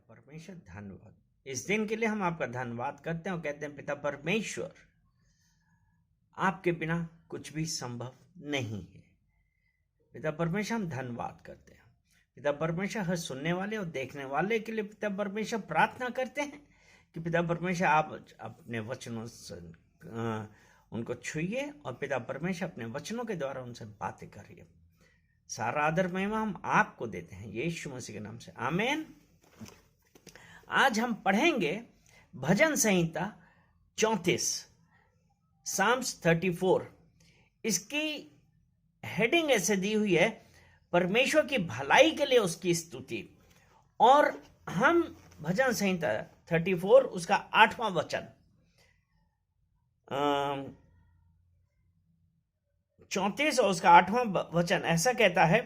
परमेश्वर धन्यवाद। इस दिन के लिए हम आपका धन्यवाद करते हैं और कहते हैं पिता परमेश्वर, आपके बिना कुछ भी संभव नहीं है। पिता परमेश्वर हम धन्यवाद करते हैं। पिता परमेश्वर हर सुनने वाले और देखने वाले के लिए पिता परमेश्वर प्रार्थना करते हैं कि पिता परमेश्वर आप अपने वचनों से उनको छुइए और पिता परमेश्वर अपने वचनों के द्वारा उनसे बातें करिए। सारा आदर महिमा हम आपको देते हैं यीशु मसीह के नाम से, आमीन। आज हम पढ़ेंगे भजन संहिता 34, साम्स 34। इसकी हेडिंग ऐसे दी हुई है, परमेश्वर की भलाई के लिए उसकी स्तुति। और हम भजन संहिता 34 उसका 8वां वचन 34 और उसका 8वां वचन ऐसा कहता है,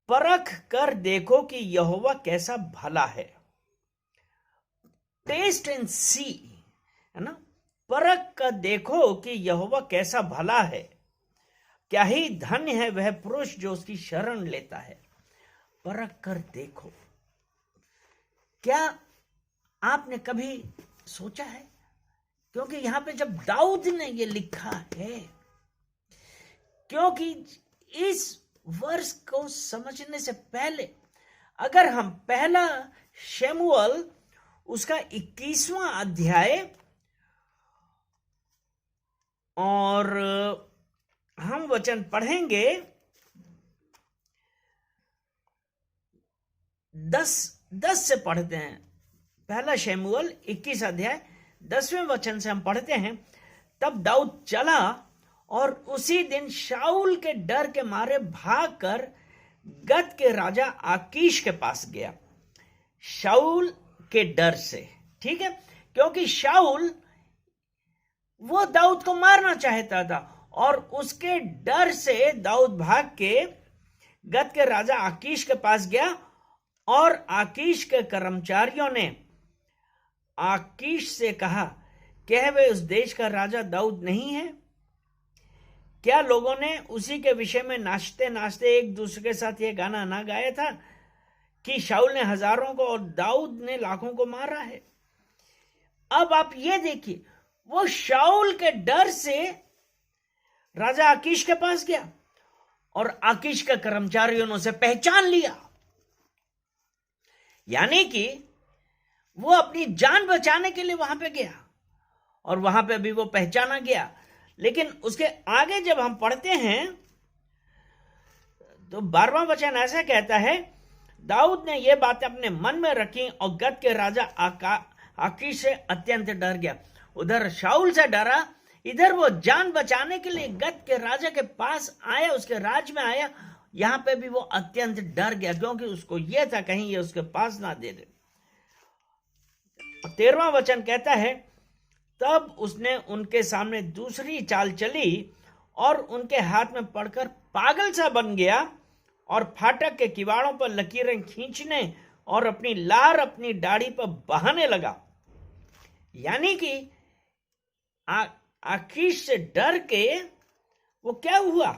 परख कर देखो कि यहोवा कैसा भला है। टेस्ट एंड सी, है ना। परख कर देखो कि यहोवा कैसा भला है, क्या ही धन्य है वह पुरुष जो उसकी शरण लेता है। परख कर देखो। क्या आपने कभी सोचा है? क्योंकि यहां पे जब दाऊद ने ये लिखा है, क्योंकि इस वर्ष को समझने से पहले अगर हम पहला शमूएल उसका 21वां अध्याय और हम वचन पढ़ेंगे 10 से पढ़ते हैं। पहला शमूएल 21 अध्याय 10वें वचन से हम पढ़ते हैं। तब दाऊद चला और उसी दिन शाऊल के डर के मारे भागकर गत के राजा आकीश के पास गया। शाऊल के डर से, ठीक है, क्योंकि शाऊल वो दाऊद को मारना चाहता था और उसके डर से दाऊद भाग के गत के राजा आकीश के पास गया। और आकीश के कर्मचारियों ने आकीश से कहा, क्या वे उस देश का राजा दाऊद नहीं है? क्या लोगों ने उसी के विषय में नाचते नाचते एक दूसरे के साथ यह गाना ना गाया था कि शाऊल ने हजारों को और दाऊद ने लाखों को मारा है? अब आप ये देखिए, वो शाऊल के डर से राजा आकीश के पास गया और आकीश के कर्मचारियों ने उसे पहचान लिया। यानी कि वो अपनी जान बचाने के लिए वहां पे गया और वहां पे भी वो पहचाना गया। लेकिन उसके आगे जब हम पढ़ते हैं तो 12वां वचन ऐसा कहता है, दाऊद ने ये बातें अपने मन में रखी और गत के राजा आकीश से अत्यंत डर गया। उधर शाऊल से डरा, इधर वो जान बचाने के लिए गत के राजा के पास आया, उसके राज में आया। यहां पे भी वो अत्यंत डर गया क्योंकि उसको यह था कहीं ये उसके पास ना दे दे। 13वां वचन कहता है, तब उसने उनके सामने दूसरी चाल चली और उनके हाथ में पड़कर पागल सा बन गया और फाटक के किवाड़ों पर लकीरें खींचने और अपनी लार अपनी दाढ़ी पर बहाने लगा। यानी कि आकीश से डर के वो क्या हुआ,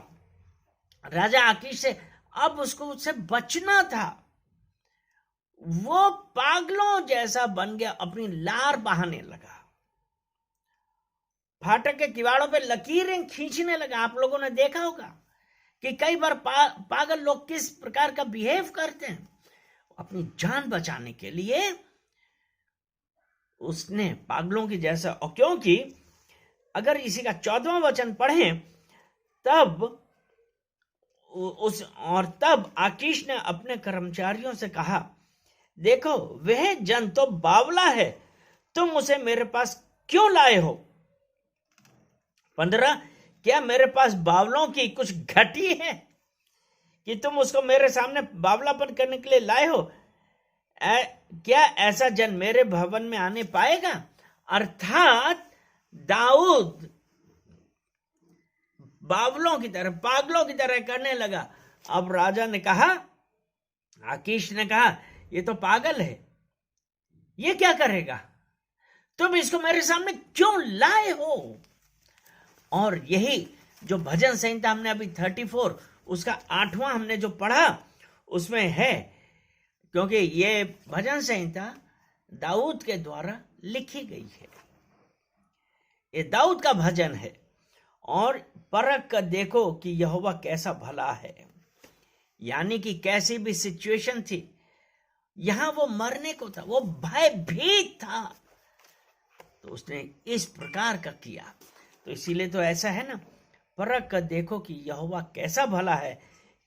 राजा आकीश से अब उसको उससे बचना था। वो पागलों जैसा बन गया, अपनी लार बहाने लगा, फाटक के किवाड़ों पे लकीरें खींचने लगा। आप लोगों ने देखा होगा कि कई बार पागल लोग किस प्रकार का बिहेव करते हैं। अपनी जान बचाने के लिए उसने पागलों की जैसा, और क्योंकि अगर इसी का 14वां वचन पढ़ें तब आकीश ने अपने कर्मचारियों से कहा, देखो वह जन तो बावला है, तुम उसे मेरे पास क्यों लाए हो? 15, क्या मेरे पास बावलों की कुछ घटी है कि तुम उसको मेरे सामने बावलापन करने के लिए लाए हो? क्या ऐसा जन मेरे भवन में आने पाएगा? अर्थात दाऊद बावलों की तरह, पागलों की तरह करने लगा। अब राजा ने कहा, आकीश ने कहा, ये तो पागल है, ये क्या करेगा? तुम इसको मेरे सामने क्यों लाए हो? और यही जो भजन संहिता हमने अभी 34 उसका 8वां हमने जो पढ़ा उसमें है क्योंकि ये भजन संहिता दाऊद के द्वारा लिखी गई है। ये दाऊद का भजन है। और परख कर देखो कि यहोवा कैसा भला है, यानी कि कैसी भी सिचुएशन थी, यहां वो मरने को था, वो भयभीत था, तो उसने इस प्रकार का किया। तो इसीलिए तो ऐसा है ना, परख कर देखो कि यहोवा कैसा भला है,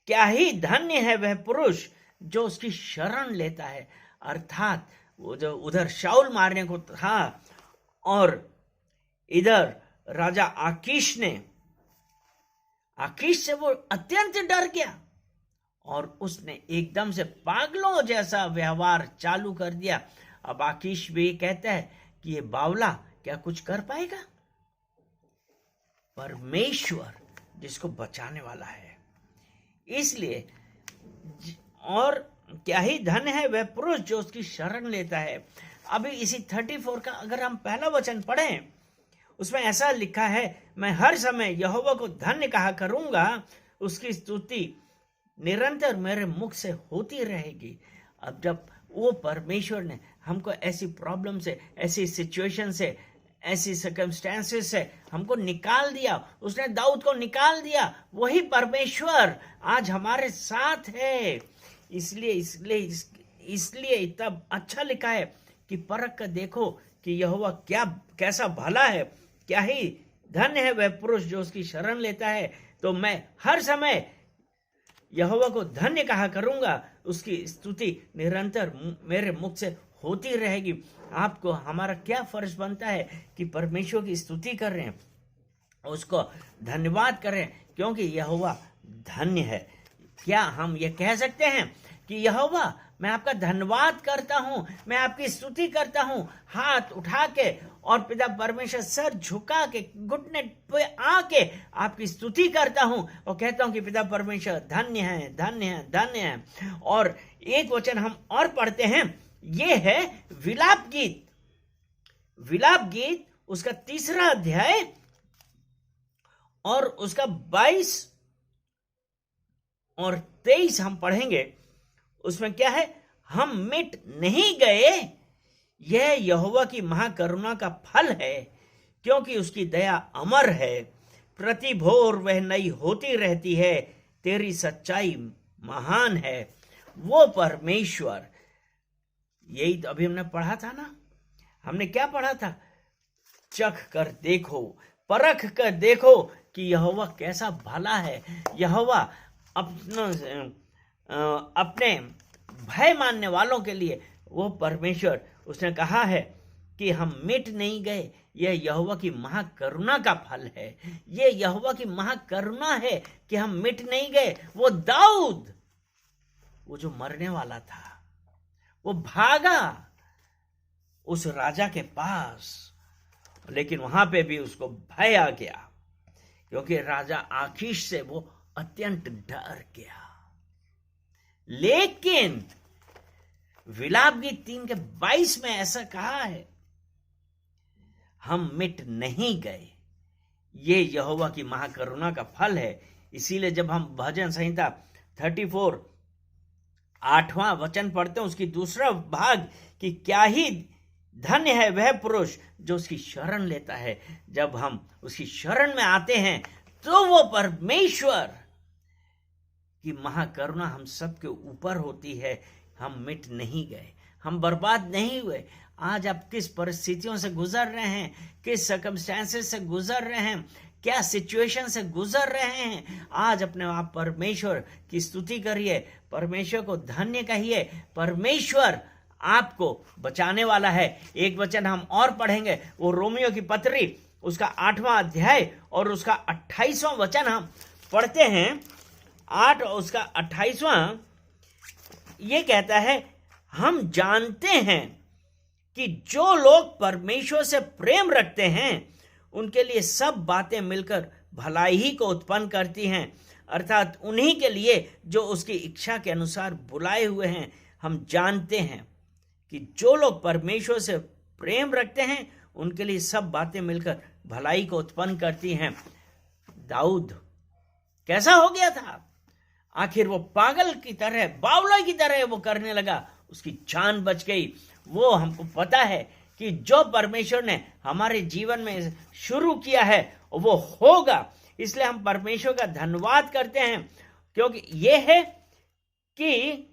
क्या ही धन्य है वह पुरुष जो उसकी शरण लेता है। अर्थात वो जो उधर शाऊल मारने को था और इधर राजा आकीश से वो अत्यंत डर गया और उसने एकदम से पागलों जैसा व्यवहार चालू कर दिया। अब आकीश भी कहता है कि ये बावला क्या कुछ कर पाएगा? परमेश्वर जिसको बचाने वाला है। इसलिए और क्या ही धन है वह पुरुष जो उसकी शरण लेता है। अभी इसी 34 का अगर हम पहला वचन पढ़ें, उसमें ऐसा लिखा है, मैं हर समय यहोवा को धन्य कहा करूंगा, उसकी स्तुति निरंतर मेरे मुख से होती रहेगी। अब जब वो परमेश्वर ने हमको ऐसी प्रॉब्लम से, ऐसी सिचुएशन से, ऐसी सर्कमस्टेंसेस से हमको निकाल दिया, उसने दाऊद को निकाल दिया, वही परमेश्वर आज हमारे साथ है। इसलिए तब अच्छा लिखा है कि परख कर देखो कि यहोवा कैसा भला है, क्या ही धन्य है वह पुरुष जो उसकी शरण लेता है। तो मैं हर समय यहोवा को धन्य कहा करूंगा, उसकी स्तुति निरंतर मेरे मुख से होती रहेगी। आपको हमारा क्या फर्ज बनता है कि परमेश्वर की स्तुति कर रहे हैं, उसको धन्यवाद करें, क्योंकि यहोवा धन्य है। क्या हम ये कह सकते हैं कि यहोवा मैं आपका धन्यवाद करता हूं, मैं आपकी स्तुति करता हूं, हाथ उठा के और पिता परमेश्वर सर झुका के घुटने पे आके आपकी स्तुति करता हूं और कहता हूं कि पिता परमेश्वर धन्य है, धन्य है, धन्य है। और एक वचन हम और पढ़ते हैं, ये है विलाप गीत। विलाप गीत उसका 3 अध्याय और उसका 22 और 23 हम पढ़ेंगे। उसमें क्या है, हम मिट नहीं गए, यह यहोवा की महाकरुणा का फल है, क्योंकि उसकी दया अमर है, प्रति भोर वह नई होती रहती है, तेरी सच्चाई महान है। वो परमेश्वर, यही तो अभी हमने पढ़ा था ना, हमने क्या पढ़ा था, चख कर देखो, परख कर देखो कि यहोवा कैसा भला है। यहोवा अपने भय मानने वालों के लिए वो परमेश्वर, उसने कहा है कि हम मिट नहीं गए, यह यहोवा की महाकरुणा का फल है। ये यहोवा की महाकरुणा है कि हम मिट नहीं गए। वो दाऊद, वो जो मरने वाला था, वो भागा उस राजा के पास, लेकिन वहां पे भी उसको भय आ गया, क्योंकि राजा आकीश से वो अत्यंत डर गया। लेकिन विलाप गीत 3:22 में ऐसा कहा है, हम मिट नहीं गए, ये यहोवा की महाकरुणा का फल है। इसीलिए जब हम भजन संहिता 34 8वां वचन पढ़ते हैं, उसकी दूसरा भाग कि क्या ही धन्य है वह पुरुष जो उसकी शरण लेता है। जब हम उसकी शरण में आते हैं तो वो परमेश्वर की महाकरुणा हम सबके ऊपर होती है। हम मिट नहीं गए, हम बर्बाद नहीं हुए। आज आप किस परिस्थितियों से गुजर रहे हैं, किस सर्कमस्टेंसेस से गुजर रहे हैं, क्या सिचुएशन से गुजर रहे हैं, आज अपने आप परमेश्वर की स्तुति करिए, परमेश्वर को धन्य कहिए। परमेश्वर आपको बचाने वाला है। एक वचन हम और पढ़ेंगे, वो रोमियो की पत्री उसका 8वां अध्याय और उसका 28वां वचन हम पढ़ते हैं। 8 और उसका 28वां ये कहता है, हम जानते हैं कि जो लोग परमेश्वर से प्रेम रखते हैं उनके लिए सब बातें मिलकर भलाई ही को उत्पन्न करती हैं, अर्थात उन्हीं के लिए जो उसकी इच्छा के अनुसार बुलाए हुए हैं। हम जानते हैं कि जो लोग परमेश्वर से प्रेम रखते हैं उनके लिए सब बातें मिलकर भलाई को उत्पन्न करती हैं। दाऊद कैसा हो गया था? आखिर वो पागल की तरह, बावला की तरह वो करने लगा, उसकी जान बच गई। वो हमको पता है कि जो परमेश्वर ने हमारे जीवन में शुरू किया है वो होगा। इसलिए हम परमेश्वर का धन्यवाद करते हैं, क्योंकि ये है कि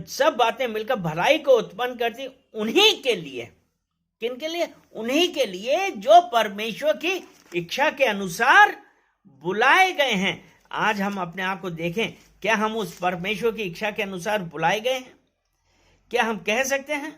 सब बातें मिलकर भलाई को उत्पन्न करती उन्हीं के लिए। किन के लिए? उन्हीं के लिए जो परमेश्वर की इच्छा के अनुसार बुलाए गए हैं। आज हम अपने आप को देखें, क्या हम उस परमेश्वर की इच्छा के अनुसार बुलाए गए हैं? क्या हम कह सकते हैं?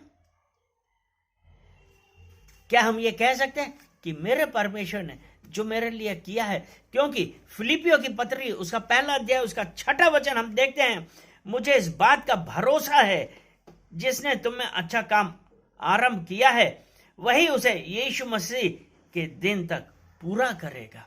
क्या हम ये कह सकते हैं कि मेरे परमेश्वर ने जो मेरे लिए किया है? क्योंकि फिलिपियों की पत्री उसका पहला अध्याय उसका 6वां वचन हम देखते हैं, मुझे इस बात का भरोसा है जिसने तुम में अच्छा काम आरंभ किया है वही उसे यीशु मसीह के दिन तक पूरा करेगा।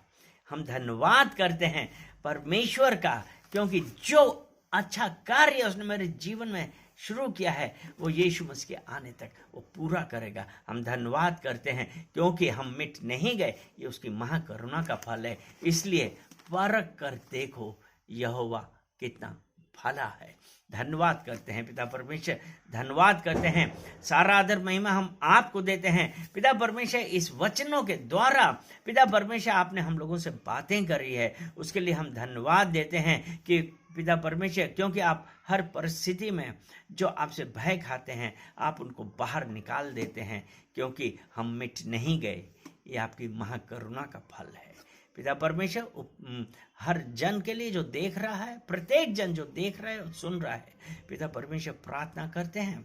हम धन्यवाद करते हैं परमेश्वर का, क्योंकि जो अच्छा कार्य उसने मेरे जीवन में शुरू किया है वो यीशु मसीह के आने तक वो पूरा करेगा। हम धन्यवाद करते हैं क्योंकि हम मिट नहीं गए, ये उसकी महाकरुणा का फल है। इसलिए परख कर देखो यहोवा कितना भला है। धन्यवाद करते हैं पिता परमेश्वर, धन्यवाद करते हैं। सारा आदर महिमा हम आपको देते हैं पिता परमेश्वर। इस वचनों के द्वारा पिता परमेश्वर आपने हम लोगों से बातें करी है, उसके लिए हम धन्यवाद देते हैं कि पिता परमेश्वर, क्योंकि आप हर परिस्थिति में जो आपसे भय खाते हैं आप उनको बाहर निकाल देते हैं, क्योंकि हम मिट नहीं गए। ये आपकी महाकरुणा का फल है पिता परमेश्वर। हर जन के लिए जो देख रहा है, प्रत्येक जन जो देख रहा है सुन रहा है, पिता परमेश्वर प्रार्थना करते हैं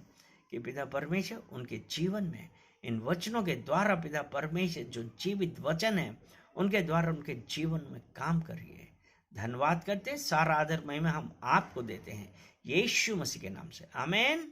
कि पिता परमेश्वर उनके जीवन में इन वचनों के द्वारा पिता परमेश्वर जो जीवित वचन है उनके द्वारा उनके जीवन में काम करिए। धन्यवाद करते हैं, सारा आदर महिमा हम आपको देते हैं यीशु मसीह के नाम से, आमीन।